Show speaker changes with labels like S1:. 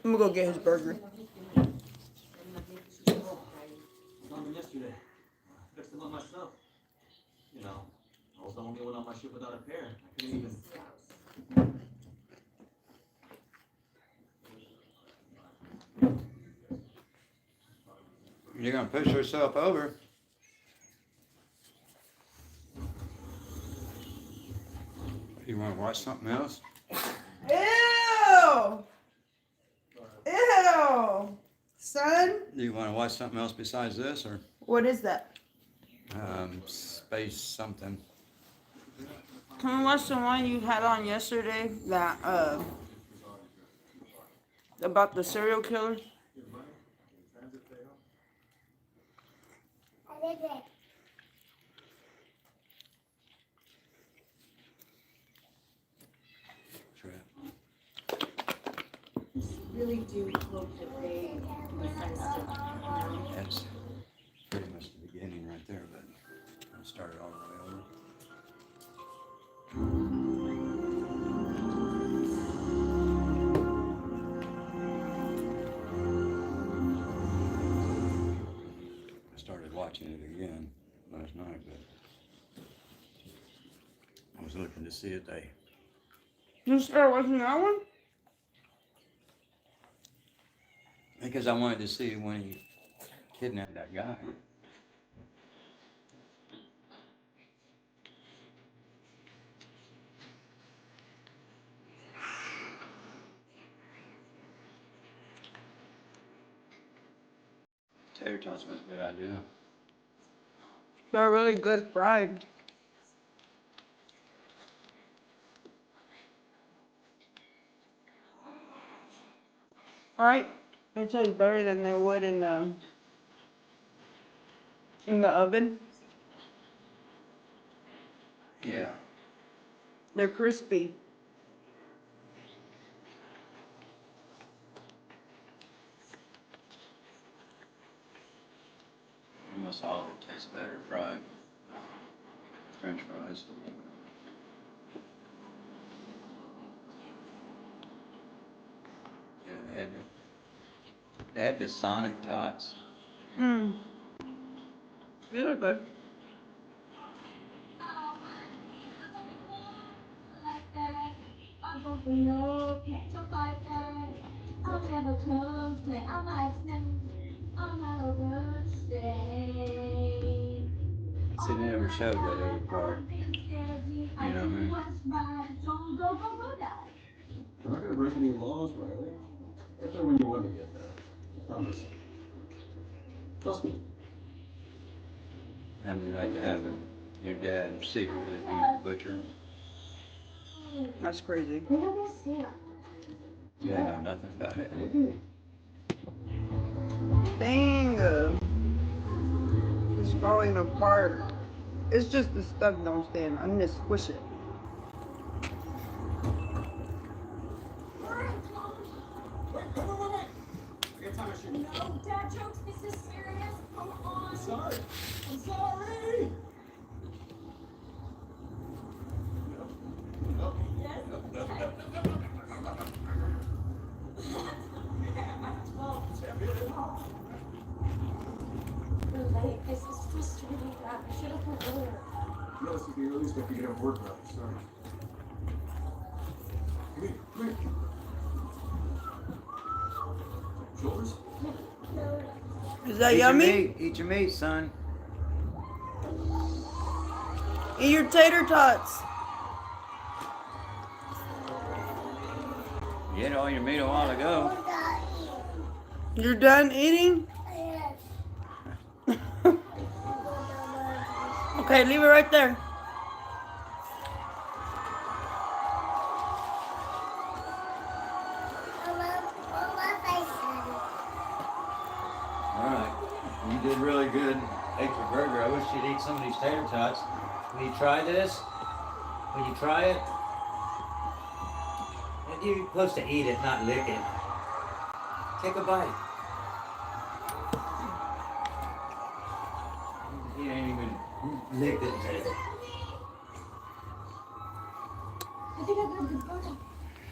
S1: I'm gonna go get his burger.
S2: Yesterday, I fixed them up myself. You know, I was the only one on my ship without a pair. I couldn't even.
S3: You're gonna push yourself over. You wanna watch something else?
S1: Ew! Ew! Son?
S3: Do you wanna watch something else besides this, or
S1: What is that?
S3: space something?
S1: Can we watch the one you had on yesterday? That, about the serial killer?
S4: Really do hope that they defend stuff.
S3: That's pretty much the beginning right there, but I'll start it all the way over. I started watching it again last night, but I was looking to see if they.
S1: You start watching that one?
S3: Because I wanted to see when he kidnapped that guy. Tater tots was a good idea.
S1: They're really good fried. Right? They taste better than they would in the oven.
S3: Yeah.
S1: They're crispy.
S3: Almost all of it tastes better fried. French fries. Yeah, they had the Sonic tots.
S1: Mmm. They're good.
S3: See, they never showed that other part. You know what I
S2: I'm not gonna break any laws, Riley. Get there when you want to get there. I promise. Trust me.
S3: mean, like to have your dad secretly be the butcher.
S1: That's crazy.
S3: You ain't know nothing about it.
S1: Dang. It's falling apart. It's just the stuff don't stand. I need to squish it.
S4: No, dad jokes, this is serious. Come on.
S2: I'm sorry. I'm sorry.
S4: Yes? We're late. This is frustrating, Dad. I should have come earlier.
S2: Yeah, this is the earliest I could get off work, Riley. Sorry. Come here. Come here. Shoulders?
S1: Is that
S3: Eat
S1: yummy?
S3: Your meat. Eat your meat, son.
S1: Eat your tater tots.
S3: You ate all your meat a while ago.
S1: You're done eating? Okay, leave it right there.
S3: Alright. You did really good. Ate your burger. I wish you'd eat some of these tater tots. Will you try this? Will you try it? You're supposed to eat it, not lick it. Take a bite. You ain't even licked it.